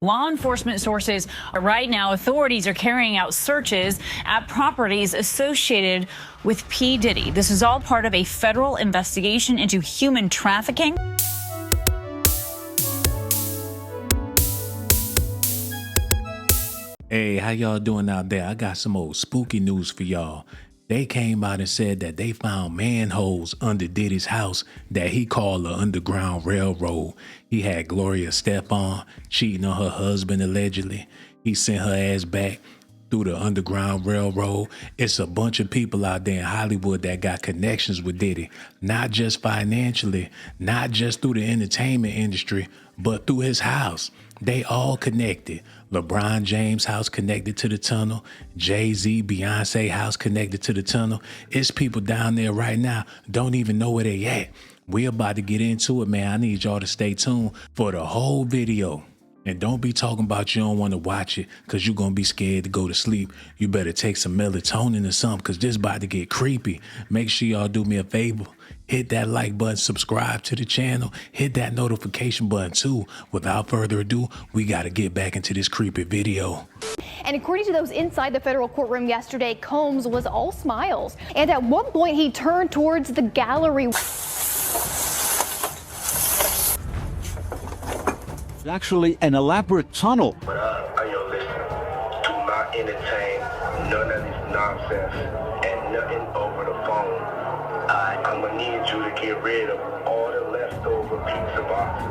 Law enforcement sources right now, authorities are carrying out searches at properties associated with P. Diddy. This is all part of a federal investigation into human trafficking. Hey, how y'all doing out there? I got some old spooky news for y'all. They came out and said that they found manholes under Diddy's house that he called the Underground Railroad. He had Gloria Estefan cheating on her husband allegedly. He sent her ass back through the Underground Railroad. It's a bunch of people out there in Hollywood that got connections with Diddy, not just financially, not just through the entertainment industry, but through his house. They all connected. LeBron James' house connected to the tunnel. Jay-Z, Beyonce house connected to the tunnel. It's people down there right now don't even know where they at. We about to get into it, man. I need y'all to stay tuned for the whole video. And don't be talking about you don't want to watch it because you're going to be scared to go to sleep. You better take some melatonin or something because this about to get creepy. Make sure y'all do me a favor. Hit that like button, subscribe to the channel, hit that notification button too. Without further ado, we got to get back into this creepy video. And according to those inside the federal courtroom yesterday, Combs was all smiles. And at one point, he turned towards the gallery. It's actually an elaborate tunnel. But yo, listen, do not entertain none of this nonsense and nothing over the phone. I'm gonna need you to get rid of all the leftover pizza boxes.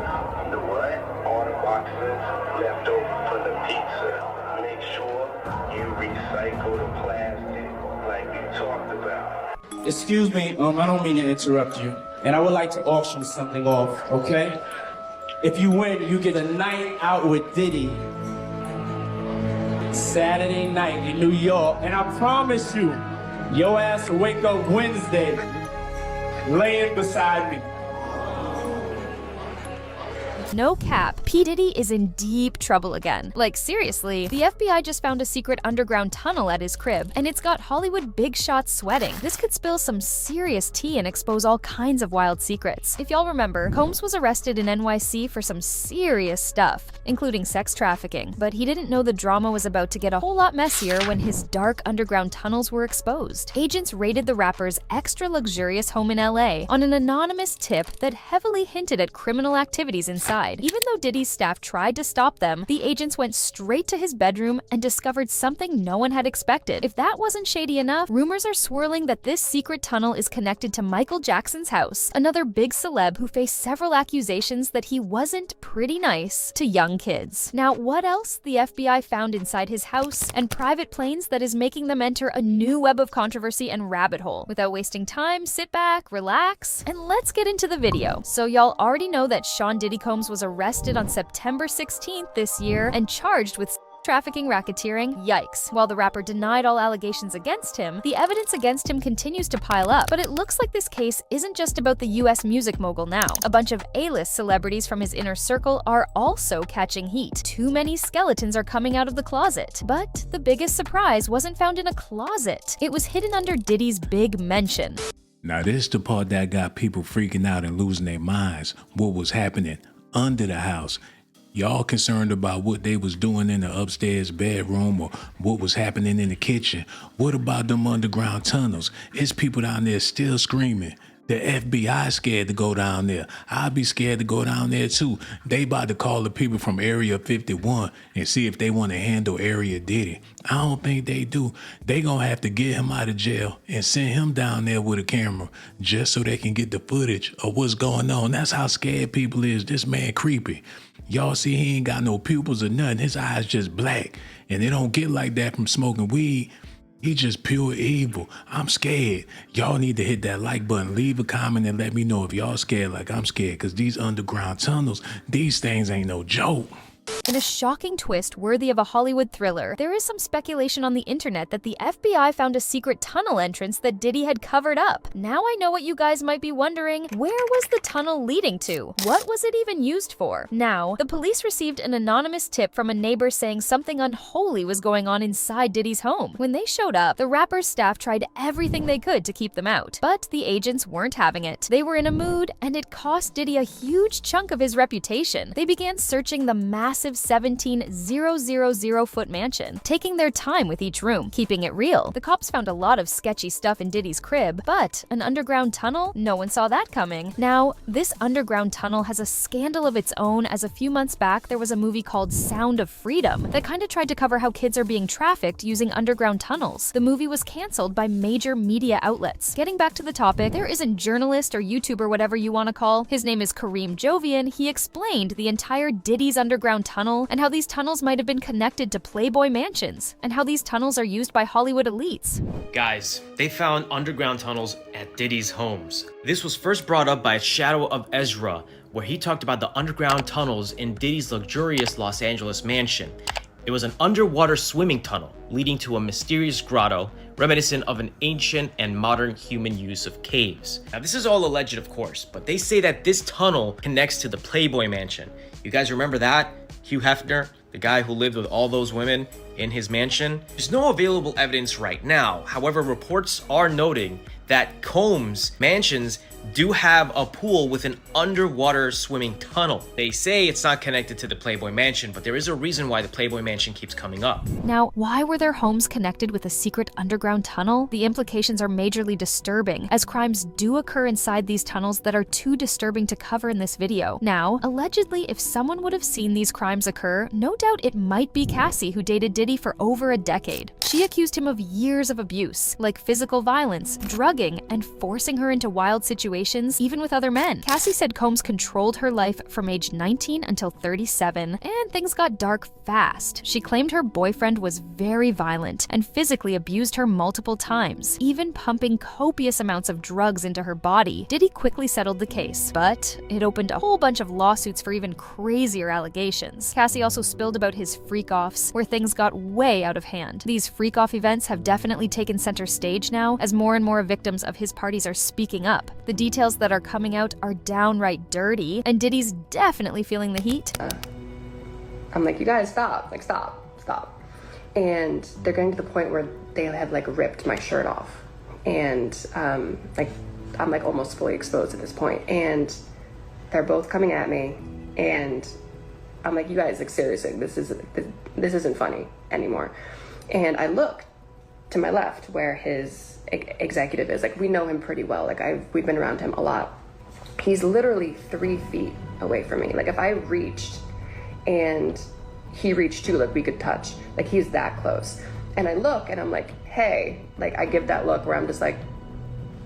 The what? All the boxes left over from the pizza. Make sure you recycle the plastic like we talked about. Excuse me, I don't mean to interrupt you, and I would like to auction something off, okay? If you win, you get a night out with Diddy. Saturday night in New York, and I promise you, your ass will wake up Wednesday laying beside me. No cap, P. Diddy is in deep trouble again. Like seriously, the FBI just found a secret underground tunnel at his crib, and it's got Hollywood big shots sweating. This could spill some serious tea and expose all kinds of wild secrets. If y'all remember, Combs was arrested in NYC for some serious stuff, including sex trafficking, but he didn't know the drama was about to get a whole lot messier when his dark underground tunnels were exposed. Agents raided the rapper's extra luxurious home in LA on an anonymous tip that heavily hinted at criminal activities inside. Even though Diddy's staff tried to stop them, the agents went straight to his bedroom and discovered something no one had expected. If that wasn't shady enough, rumors are swirling that this secret tunnel is connected to Michael Jackson's house, another big celeb who faced several accusations that he wasn't pretty nice to young kids. Now, what else the FBI found inside his house and private planes that is making them enter a new web of controversy and rabbit hole? Without wasting time, sit back, relax, and let's get into the video. So y'all already know that Sean Diddy Combs was arrested on September 16th this year and charged with trafficking, racketeering. Yikes. While the rapper denied all allegations against him, the evidence against him continues to pile up. But it looks like this case isn't just about the US music mogul now. A bunch of A-list celebrities from his inner circle are also catching heat. Too many skeletons are coming out of the closet. But the biggest surprise wasn't found in a closet. It was hidden under Diddy's big mention. Now this the part that got people freaking out and losing their minds. What was happening under the house? Y'all concerned about what they was doing in the upstairs bedroom or what was happening in the kitchen. What about them underground tunnels? It's people down there still screaming. The FBI scared to go down there. I'll be scared to go down there too. They about to call the people from Area 51 and see if they want to handle Area Diddy. I don't think they do. They gonna have to get him out of jail and send him down there with a camera just so they can get the footage of what's going on. That's how scared people is. This man creepy. Y'all see he ain't got no pupils or nothing. His eyes just black. And they don't get like that from smoking weed. He just pure evil. I'm scared. Y'all need to hit that like button. Leave a comment and let me know if y'all scared like I'm scared. Because these underground tunnels, these things ain't no joke. In a shocking twist worthy of a Hollywood thriller, there is some speculation on the internet that the FBI found a secret tunnel entrance that Diddy had covered up. Now I know what you guys might be wondering. Where was the tunnel leading to? What was it even used for? Now, the police received an anonymous tip from a neighbor saying something unholy was going on inside Diddy's home. When they showed up, the rapper's staff tried everything they could to keep them out. But the agents weren't having it. They were in a mood, and it cost Diddy a huge chunk of his reputation. They began searching the massive massive 17,000-foot mansion, taking their time with each room, keeping it real. The cops found a lot of sketchy stuff in Diddy's crib, but an underground tunnel? No one saw that coming. Now, this underground tunnel has a scandal of its own, as a few months back there was a movie called Sound of Freedom that kind of tried to cover how kids are being trafficked using underground tunnels. The movie was canceled by major media outlets. Getting back to the topic, there is a journalist or YouTuber, whatever you want to call, his name is Kareem Jovian. He explained the entire Diddy's underground tunnel and how these tunnels might have been connected to Playboy mansions and how these tunnels are used by Hollywood elites. Guys, they found underground tunnels at Diddy's homes. This was first brought up by Shadow of Ezra, where he talked about the underground tunnels in Diddy's luxurious Los Angeles mansion. It was an underwater swimming tunnel leading to a mysterious grotto, reminiscent of an ancient and modern human use of caves. Now, this is all alleged, of course, but they say that this tunnel connects to the Playboy mansion. You guys remember that? Hugh Hefner, the guy who lived with all those women in his mansion? There's no available evidence right now. However, reports are noting that Combs mansions do have a pool with an underwater swimming tunnel. They say it's not connected to the Playboy mansion, but there is a reason why the Playboy mansion keeps coming up. Now, why were their homes connected with a secret underground tunnel? The implications are majorly disturbing, as crimes do occur inside these tunnels that are too disturbing to cover in this video. Now, allegedly, if someone would have seen these crimes occur, no doubt it might be Cassie, who dated Diddy for over a decade. She accused him of years of abuse, like physical violence, drugging, and forcing her into wild situations, even with other men. Cassie said Combs controlled her life from age 19 until 37, and things got dark fast. She claimed her boyfriend was very violent and physically abused her multiple times, even pumping copious amounts of drugs into her body. Diddy quickly settled the case, but it opened a whole bunch of lawsuits for even crazier allegations. Cassie also spilled about his freak-offs, where things got way out of hand. These freak-off events have definitely taken center stage now, as more and more victims of his parties are speaking up. The details that are coming out are downright dirty, and Diddy's definitely feeling the heat. I'm like, you guys stop, like stop. And they're getting to the point where they have like ripped my shirt off. And like, I'm like almost fully exposed at this point. And they're both coming at me. And I'm like, you guys, like seriously, this isn't funny anymore. And I look to my left where his executive is. Like, we know him pretty well. Like, we've been around him a lot. He's literally 3 feet away from me. Like, if I reached and he reached too, like we could touch, like he's that close. And I look and I'm like, hey, like I give that look where I'm just like,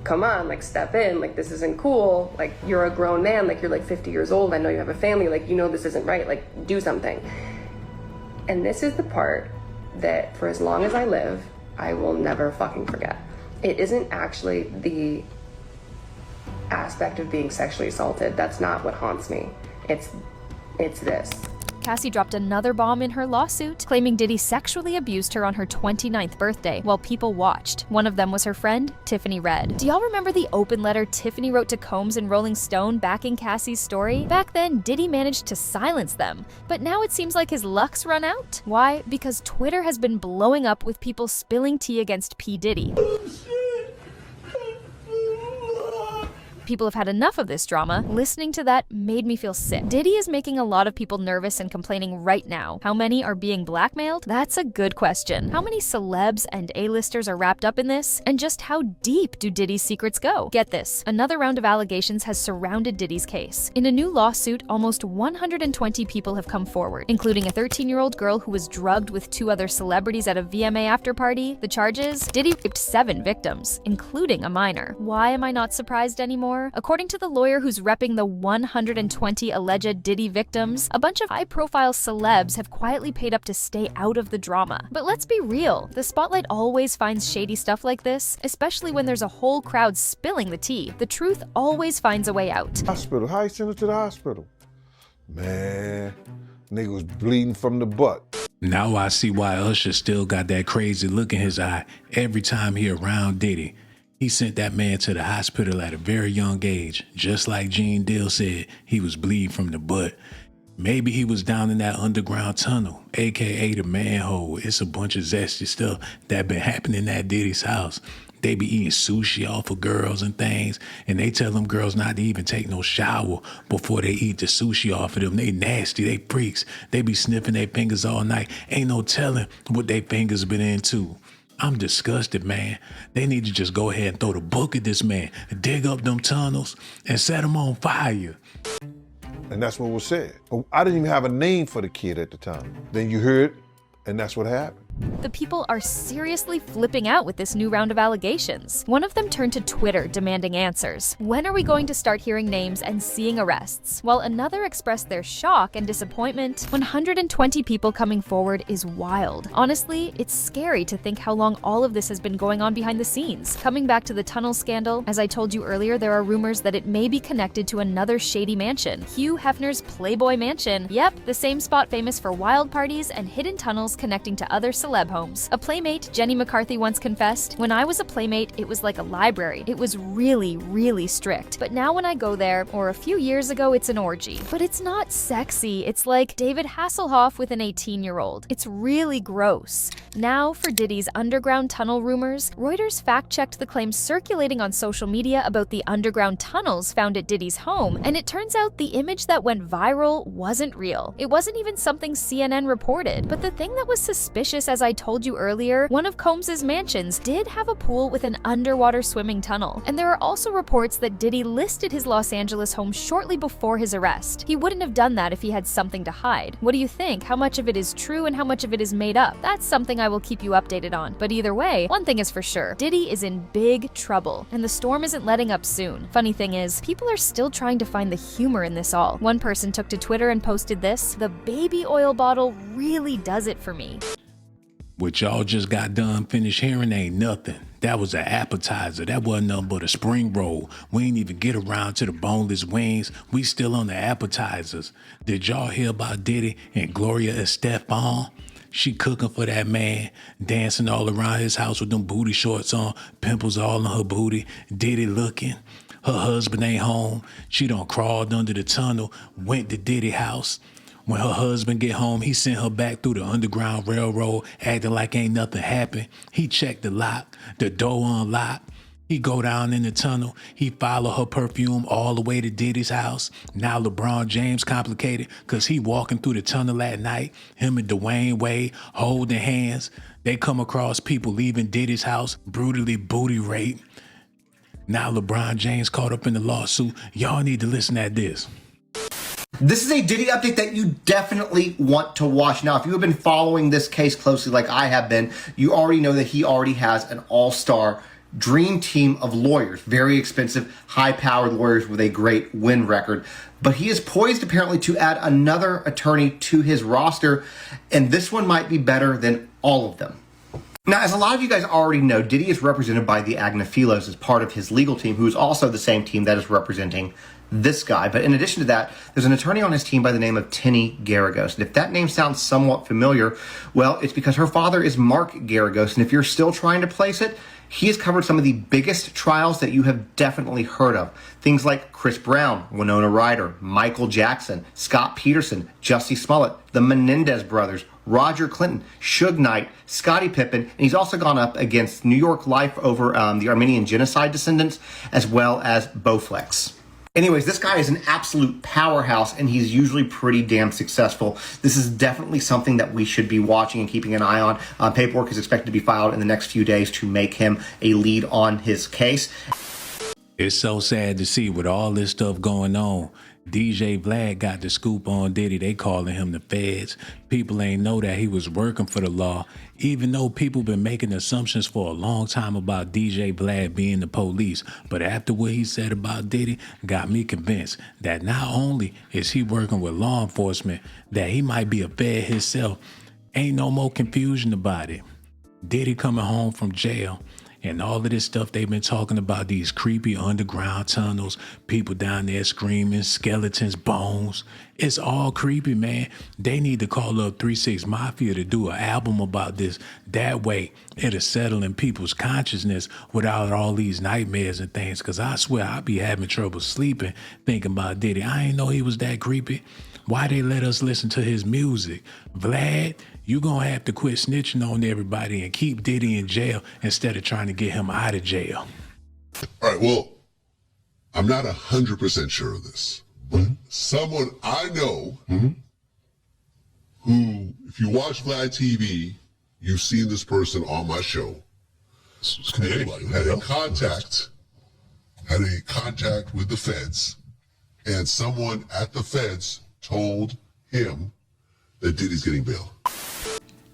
come on, like step in, like this isn't cool, like you're a grown man, like you're like 50 years old, I know you have a family, like you know this isn't right, like do something. And this is the part that for as long as I live, I will never fucking forget. It isn't actually the aspect of being sexually assaulted. That's not what haunts me. It's this. Cassie dropped another bomb in her lawsuit, claiming Diddy sexually abused her on her 29th birthday while people watched. One of them was her friend, Tiffany Red. Do y'all remember the open letter Tiffany wrote to Combs in Rolling Stone backing Cassie's story? Back then, Diddy managed to silence them, but now it seems like his luck's run out. Why? Because Twitter has been blowing up with people spilling tea against P. Diddy. People have had enough of this drama. Listening to that made me feel sick. Diddy is making a lot of people nervous and complaining right now. How many are being blackmailed? That's a good question. How many celebs and A-listers are wrapped up in this? And just how deep do Diddy's secrets go? Get this, another round of allegations has surrounded Diddy's case. In a new lawsuit, almost 120 people have come forward, including a 13-year-old girl who was drugged with 2 other celebrities at a VMA after party. The charges? Diddy raped 7 victims, including a minor. Why am I not surprised anymore? According to the lawyer who's repping the 120 alleged Diddy victims, a bunch of high-profile celebs have quietly paid up to stay out of the drama. But let's be real, the spotlight always finds shady stuff like this, especially when there's a whole crowd spilling the tea. The truth always finds a way out. Hospital, how you send her to the hospital? Man, nigga was bleeding from the butt. Now I see why Usher still got that crazy look in his eye every time he around Diddy. He sent that man to the hospital at a very young age, just like Gene Deal said he was bleeding from the butt. Maybe he was down in that underground tunnel, aka the manhole. It's a bunch of zesty stuff that been happening at Diddy's house. They be eating sushi off of girls and things, and they tell them girls not to even take no shower before they eat the sushi off of them. They nasty, they freaks. They be sniffing their fingers all night. Ain't no telling what their fingers been into. I'm disgusted, man. They need to just go ahead and throw the book at this man, dig up them tunnels, and set him on fire. And that's what was said. I didn't even have a name for the kid at the time. Then you heard, and that's what happened. The people are seriously flipping out with this new round of allegations. One of them turned to Twitter demanding answers. When are we going to start hearing names and seeing arrests? While another expressed their shock and disappointment. 120 people coming forward is wild. Honestly, it's scary to think how long all of this has been going on behind the scenes. Coming back to the tunnel scandal, as I told you earlier, there are rumors that it may be connected to another shady mansion, Hugh Hefner's Playboy Mansion. Yep, the same spot famous for wild parties and hidden tunnels connecting to other celeb homes. A playmate, Jenny McCarthy, once confessed, "When I was a playmate, it was like a library. It was really, really strict. But now when I go there, or a few years ago, it's an orgy. But it's not sexy. It's like David Hasselhoff with an 18-year-old. It's really gross." Now for Diddy's underground tunnel rumors, Reuters fact-checked the claims circulating on social media about the underground tunnels found at Diddy's home, and it turns out the image that went viral wasn't real. It wasn't even something CNN reported. But the thing that was suspicious, as I told you earlier, one of Combs's mansions did have a pool with an underwater swimming tunnel. And there are also reports that Diddy listed his Los Angeles home shortly before his arrest. He wouldn't have done that if he had something to hide. What do you think? How much of it is true and how much of it is made up? That's something I will keep you updated on. But either way, one thing is for sure, Diddy is in big trouble, and the storm isn't letting up soon. Funny thing is, people are still trying to find the humor in this all. One person took to Twitter and posted this: "The baby oil bottle really does it for me." What y'all just got done finished hearing ain't nothing. That was an appetizer. That wasn't nothing but a spring roll. We ain't even get around to the boneless wings. We still on the appetizers. Did y'all hear about Diddy and Gloria Estefan? She cooking for that man, dancing all around his house with them booty shorts on, pimples all on her booty, Diddy looking. Her husband ain't home. She done crawled under the tunnel, went to Diddy house. When her husband get home, he sent her back through the Underground Railroad, acting like ain't nothing happened. He checked the lock, the door unlocked. He go down in the tunnel. He follow her perfume all the way to Diddy's house. Now LeBron James complicated because he walking through the tunnel at night. Him and Dwayne Wade holding hands. They come across people leaving Diddy's house, brutally booty raped. Now LeBron James caught up in the lawsuit. Y'all need to listen at this. This is a Diddy update that you definitely want to watch. Now, if you have been following this case closely like I have been, you already know that he already has an all-star dream team of lawyers, very expensive, high-powered lawyers with a great win record. But he is poised apparently to add another attorney to his roster, and this one might be better than all of them. Now, as a lot of you guys already know, Diddy is represented by the Agnophilos as part of his legal team, who is also the same team that is representing this guy. But in addition to that, there's an attorney on his team by the name of Tinny Garagos. And if that name sounds somewhat familiar, well, it's because her father is Mark Garagos. And if you're still trying to place it, he has covered some of the biggest trials that you have definitely heard of. Things like Chris Brown, Winona Ryder, Michael Jackson, Scott Peterson, Jussie Smollett, the Menendez brothers, Roger Clinton, Suge Knight, Scottie Pippen, and he's also gone up against New York Life over the Armenian genocide descendants, as well as Bowflex. Anyways, this guy is an absolute powerhouse, and he's usually pretty damn successful. This is definitely something that we should be watching and keeping an eye on. Paperwork is expected to be filed in the next few days to make him a lead on his case. It's so sad to see with all this stuff going on. DJ Vlad got the scoop on Diddy. They calling him the feds. People ain't know that he was working for the law, even though people been making assumptions for a long time about DJ Vlad being the police. But after what he said about Diddy, got me convinced that not only is he working with law enforcement, that he might be a fed himself. Ain't no more confusion about it. Diddy coming home from jail, and all of this stuff they've been talking about, these creepy underground tunnels, people down there screaming, skeletons, bones. It's all creepy, man. They need to call up 3 6 Mafia to do an album about this. That way, it'll settle in people's consciousness without all these nightmares and things. Because I swear, I be having trouble sleeping thinking about Diddy. I ain't know he was that creepy. Why they let us listen to his music? Vlad, You gonna have to quit snitching on everybody and keep Diddy in jail instead of trying to get him out of jail. All right, well, I'm not 100% sure of this, but someone I know who, if you watch Vlad TV, you've seen this person on my show. Anybody had a contact with the feds, and someone at the feds told him that Diddy's getting bail.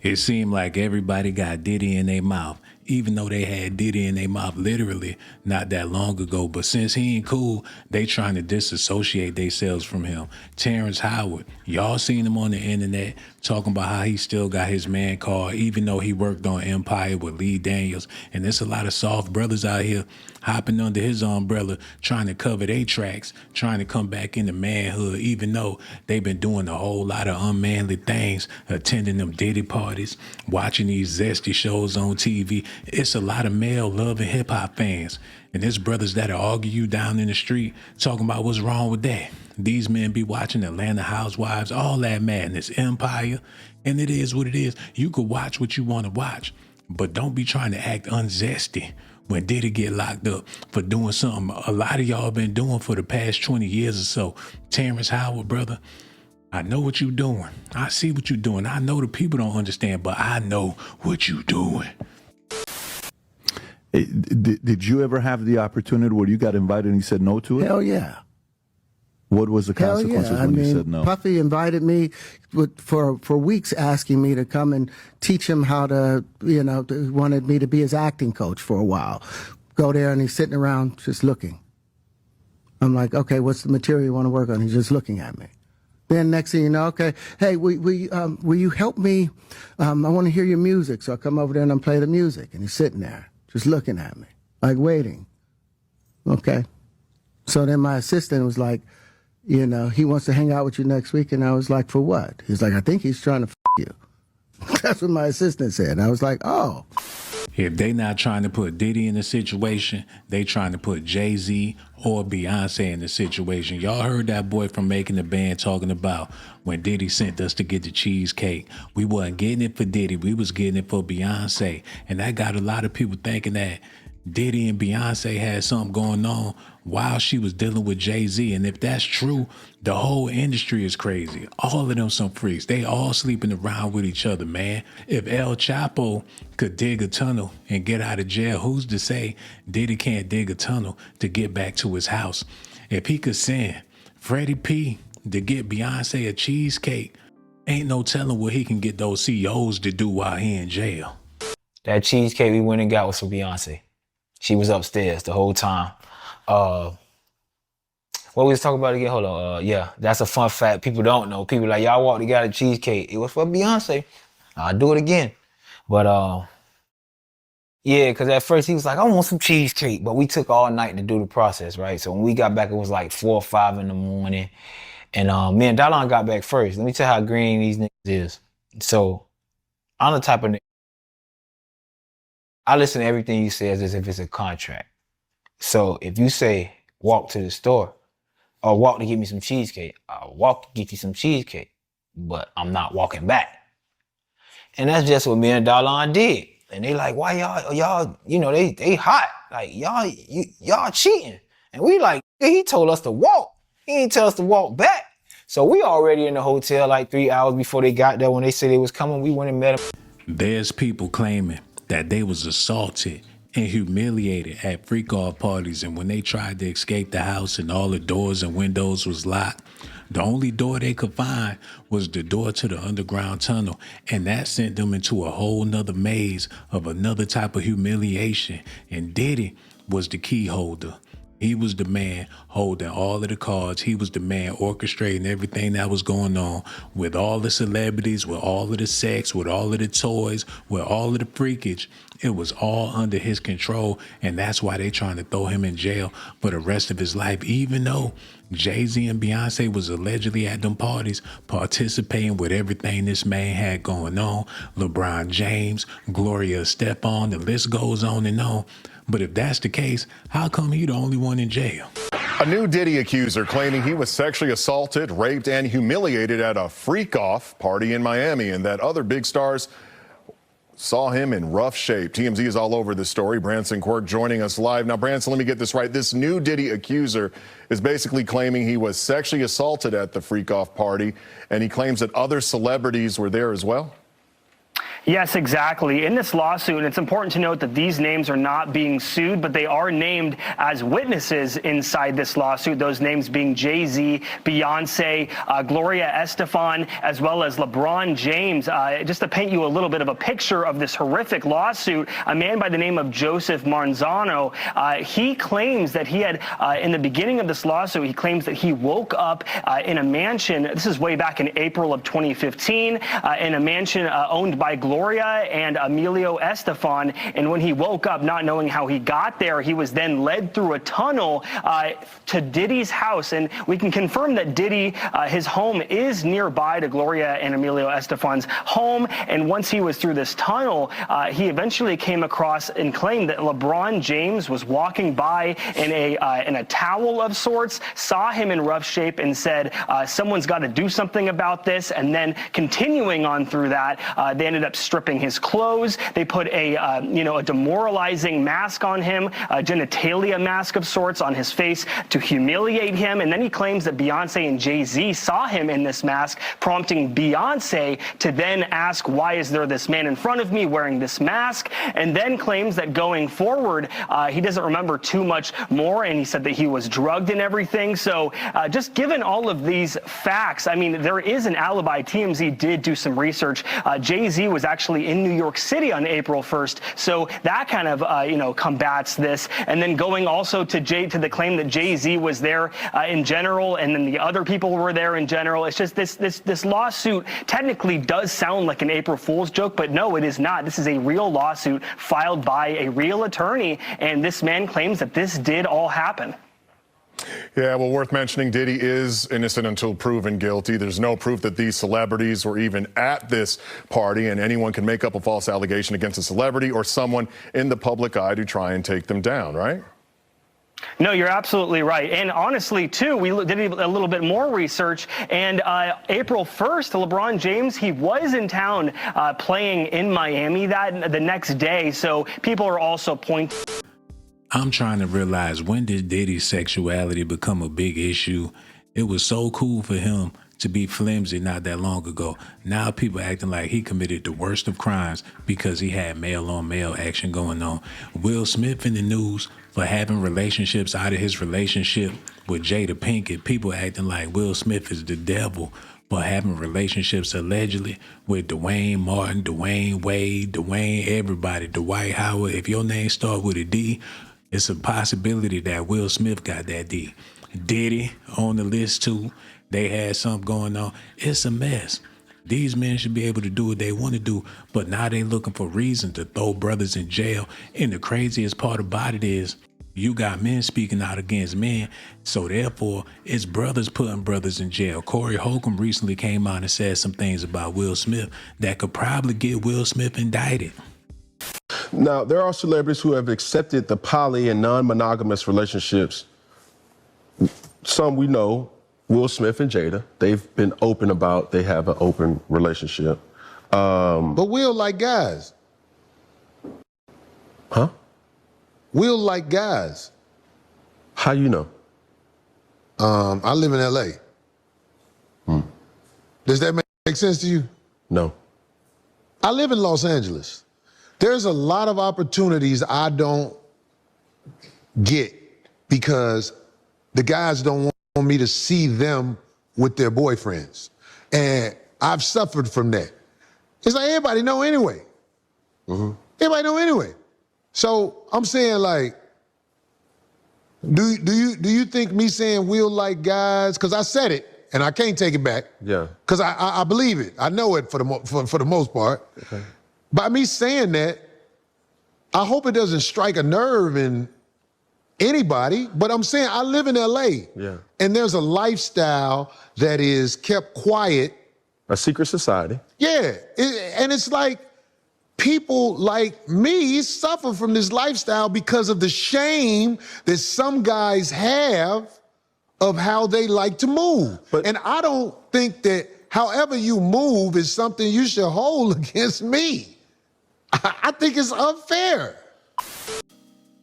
It seemed like everybody got Diddy in their mouth, even though they had Diddy in their mouth literally not that long ago. But since he ain't cool, they trying to disassociate themselves from him. Terrence Howard, y'all seen him on the internet talking about how he still got his man card, even though he worked on Empire with Lee Daniels. And there's a lot of soft brothers out here hopping under his umbrella, trying to cover their tracks, trying to come back into manhood, even though they've been doing a whole lot of unmanly things, attending them Diddy parties, watching these zesty shows on TV. It's a lot of male loving hip hop fans. And there's brothers that'll argue you down in the street talking about what's wrong with that. These men be watching Atlanta Housewives, all that madness, Empire, and it is what it is. You could watch what you want to watch, but don't be trying to act unzesty when Diddy get locked up for doing something a lot of y'all been doing for the past 20 years or so. Terrence Howard, brother, I know what you doing. I see what you doing. I know the people don't understand, but I know what you doing. Hey, did you ever have the opportunity where you got invited and you said no to it? Hell yeah. What was the consequences when you said no? Puffy invited me for weeks, asking me to come and teach him how to, wanted me to be his acting coach for a while. Go there and he's sitting around just looking. I'm like, okay, what's the material you want to work on? He's just looking at me. Then next thing you know, okay, hey, will you help me? I want to hear your music. So I come over there and I play the music. And he's sitting there just looking at me, like waiting. Okay. So then my assistant was like, he wants to hang out with you next week. And I was like, for what? He's like, I think he's trying to f you. That's what my assistant said. And I was like, oh. If they not trying to put Diddy in a situation, they trying to put Jay-Z or Beyonce in the situation. Y'all heard that boy from Making the Band talking about when Diddy sent us to get the cheesecake. We wasn't getting it for Diddy. We was getting it for Beyonce. And that got a lot of people thinking that Diddy and Beyonce had something going on while she was dealing with Jay-Z. And if that's true, the whole industry is crazy. All of them some freaks. They all sleeping around with each other, man. If El Chapo could dig a tunnel and get out of jail, who's to say Diddy can't dig a tunnel to get back to his house? If he could send Freddie P to get Beyonce a cheesecake, ain't no telling what he can get those CEOs to do while he in jail. That cheesecake we went and got was for Beyonce. She was upstairs the whole time. What we was talking about again? Hold on. Yeah, that's a fun fact. People don't know. People like, y'all walked and got a cheesecake. It was for Beyonce. I'll do it again. But yeah, because at first he was like, I want some cheesecake. But we took all night to do the process, right? So when we got back, it was like 4 or 5 in the morning. And me and Dallon got back first. Let me tell you how green these niggas is. So I'm the type of nigga. I listen to everything you say as if it's a contract. So if you say, walk to the store or walk to get me some cheesecake, I'll walk to get you some cheesecake, but I'm not walking back. And that's just what me and Dallon did. And they like, why y'all, they hot. Like, y'all cheating. And we like, he told us to walk. He ain't tell us to walk back. So we already in the hotel like 3 hours before they got there. When they said they was coming, we went and met them. There's people claiming that they was assaulted and humiliated at Freakoff parties, and when they tried to escape the house and all the doors and windows was locked, the only door they could find was the door to the underground tunnel, and that sent them into a whole nother maze of another type of humiliation. And Diddy was the key holder. He was the man holding all of the cards. He was the man orchestrating everything that was going on with all the celebrities, with all of the sex, with all of the toys, with all of the freakage. It was all under his control, and that's why they trying to throw him in jail for the rest of his life, even though Jay-Z and Beyonce was allegedly at them parties participating with everything this man had going on. LeBron James, Gloria Estefan, the list goes on and on. But if that's the case, how come he the only one in jail? A new Diddy accuser claiming he was sexually assaulted, raped, and humiliated at a Freakoff party in Miami, and that other big stars saw him in rough shape. TMZ is all over this story. Branson Quirk joining us live. Now, Branson, let me get this right. This new Diddy accuser is basically claiming he was sexually assaulted at the Freakoff party, and he claims that other celebrities were there as well. Yes, exactly. In this lawsuit, and it's important to note that these names are not being sued, but they are named as witnesses inside this lawsuit, those names being Jay-Z, Beyonce, Gloria Estefan, as well as LeBron James. Just to paint you a little bit of a picture of this horrific lawsuit, a man by the name of Joseph Marzano, he claims that he had, in the beginning of this lawsuit, he claims that he woke up in a mansion, this is way back in April of 2015, in a mansion owned by Gloria and Emilio Estefan, and when he woke up not knowing how he got there, he was then led through a tunnel to Diddy's house, and we can confirm that Diddy, his home is nearby to Gloria and Emilio Estefan's home, and once he was through this tunnel, he eventually came across and claimed that LeBron James was walking by in a towel of sorts, saw him in rough shape, and said, someone's got to do something about this, and then continuing on through that, they ended up stripping his clothes. They put a demoralizing mask on him, a genitalia mask of sorts on his face to humiliate him. And then he claims that Beyonce and Jay-Z saw him in this mask, prompting Beyonce to then ask, why is there this man in front of me wearing this mask? And then claims that going forward, he doesn't remember too much more. And he said that he was drugged and everything. So just given all of these facts, I mean, there is an alibi. TMZ did do some research. Jay-Z was actually in New York City on April 1st. So that kind of, combats this. And then going also to the claim that Jay-Z was there in general, and then the other people were there in general. It's just this lawsuit technically does sound like an April Fool's joke, but no, it is not. This is a real lawsuit filed by a real attorney, and this man claims that this did all happen. Yeah, well, worth mentioning, Diddy is innocent until proven guilty. There's no proof that these celebrities were even at this party, and anyone can make up a false allegation against a celebrity or someone in the public eye to try and take them down, right? No, you're absolutely right. And honestly, too, we did a little bit more research, and April 1st, LeBron James, he was in town playing in Miami the next day, so people are also pointing. I'm trying to realize, when did Diddy's sexuality become a big issue? It was so cool for him to be flimsy not that long ago. Now people acting like he committed the worst of crimes because he had male-on-male action going on. Will Smith in the news for having relationships out of his relationship with Jada Pinkett. People acting like Will Smith is the devil for having relationships allegedly with Dwayne Martin, Dwayne Wade, Dwayne everybody, Dwight Howard. If your name start with a D, it's a possibility that Will Smith got that D. Diddy on the list too. They had something going on. It's a mess. These men should be able to do what they want to do, but now they looking for reason to throw brothers in jail. And the craziest part about it is you got men speaking out against men, so therefore it's brothers putting brothers in jail. Corey Holcomb recently came out and said some things about Will Smith that could probably get Will Smith indicted. Now, there are celebrities who have accepted the poly and non-monogamous relationships. Some we know, Will Smith and Jada, they've been open about they have an open relationship. But Will like guys. Huh? Will like guys. How you know? I live in LA. Does that make sense to you? No. I live in Los Angeles. There's a lot of opportunities I don't get because the guys don't want me to see them with their boyfriends. And I've suffered from that. It's like everybody know anyway. Everybody know anyway. So I'm saying, like, do you think me saying Will like guys, because I said it and I can't take it back. Yeah. Because I believe it. I know it for the most part. Okay. By me saying that, I hope it doesn't strike a nerve in anybody, but I'm saying I live in LA. Yeah. And there's a lifestyle that is kept quiet. A secret society. Yeah. And it's like people like me suffer from this lifestyle because of the shame that some guys have of how they like to move. And I don't think that however you move is something you should hold against me. I think it's unfair.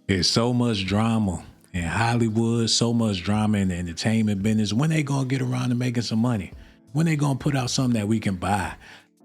There's so much drama in Hollywood, so much drama in the entertainment business. When they gonna get around to making some money? When they gonna put out something that we can buy?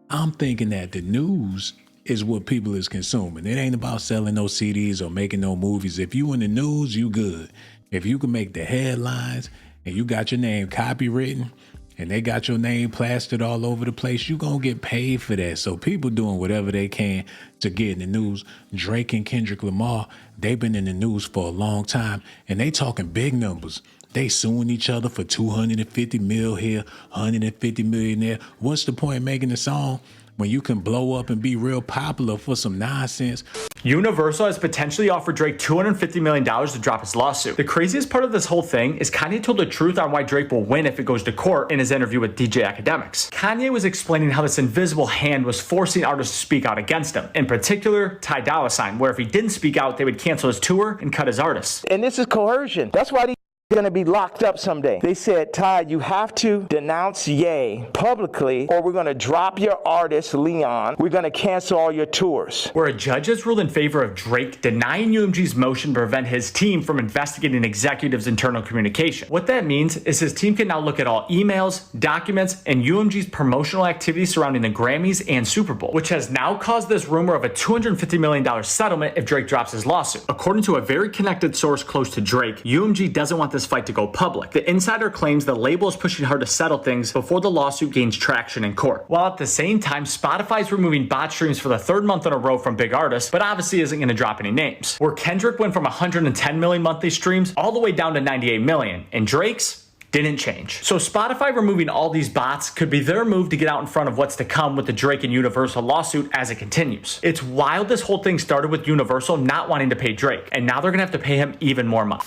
I'm thinking that the news is what people is consuming. It ain't about selling no CDs or making no movies. If you in the news, you good. If you can make the headlines and you got your name copywritten and they got your name plastered all over the place, you gonna get paid for that. So people doing whatever they can to get in the news. Drake and Kendrick Lamar, they've been in the news for a long time and they talking big numbers. They suing each other for 250 mil here, 150 million there. What's the point of making a song when you can blow up and be real popular for some nonsense? Universal has potentially offered Drake $250 million to drop his lawsuit. The craziest part of this whole thing is Kanye told the truth on why Drake will win if it goes to court in his interview with DJ Academics. Kanye was explaining how this invisible hand was forcing artists to speak out against him. In particular, Ty Dolla $ign, where if he didn't speak out, they would cancel his tour and cut his artists. And this is coercion. That's why going to be locked up someday. They said, Ty, you have to denounce Ye publicly or we're going to drop your artist, Leon. We're going to cancel all your tours. Where a judge has ruled in favor of Drake denying UMG's motion to prevent his team from investigating executives' internal communication. What that means is his team can now look at all emails, documents, and UMG's promotional activities surrounding the Grammys and Super Bowl, which has now caused this rumor of a $250 million settlement if Drake drops his lawsuit. According to a very connected source close to Drake, UMG doesn't want this fight to go public. The insider claims the label is pushing hard to settle things before the lawsuit gains traction in court. While at the same time, Spotify's removing bot streams for the third month in a row from big artists, but obviously isn't going to drop any names. Where Kendrick went from 110 million monthly streams all the way down to 98 million, and Drake's didn't change. So Spotify removing all these bots could be their move to get out in front of what's to come with the Drake and Universal lawsuit as it continues. It's wild this whole thing started with Universal not wanting to pay Drake, and now they're going to have to pay him even more money.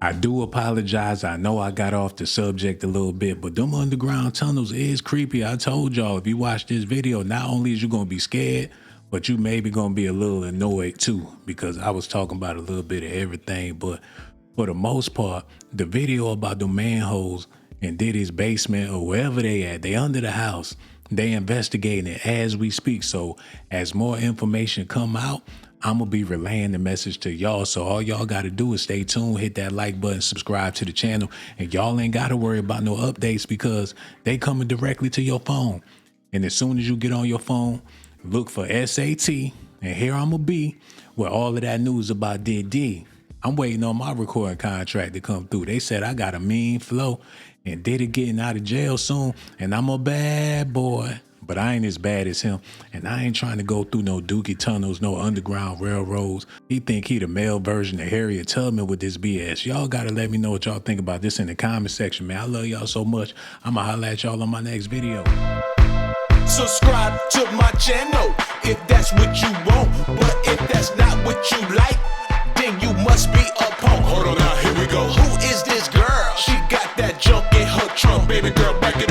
I do apologize. I know I got off the subject a little bit, but them underground tunnels is creepy. I told y'all, if you watch this video, not only is you going to be scared, but you maybe going to be a little annoyed too, because I was talking about a little bit of everything. But for the most part, the video about the manholes in Diddy's basement or wherever they at, they under the house, they investigating it as we speak. So as more information come out, I'm going to be relaying the message to y'all. So all y'all got to do is stay tuned, hit that like button, subscribe to the channel. And y'all ain't got to worry about no updates because they coming directly to your phone. And as soon as you get on your phone, look for S.A.T. And here I'm going to be with all of that news about Diddy. I'm waiting on my recording contract to come through. They said I got a mean flow and Diddy getting out of jail soon. And I'm a bad boy. But I ain't as bad as him, and I ain't trying to go through no dookie tunnels, no underground railroads. He think he the male version of Harriet Tubman with this BS. Y'all gotta let me know what y'all think about this in the comment section, man. I love y'all so much. I'ma holla at y'all on my next video. Subscribe to my channel if that's what you want, but if that's not what you like, then you must be a punk. Hold on now, here we go. Who is this girl? She got that junk in her trunk, baby girl, back it up.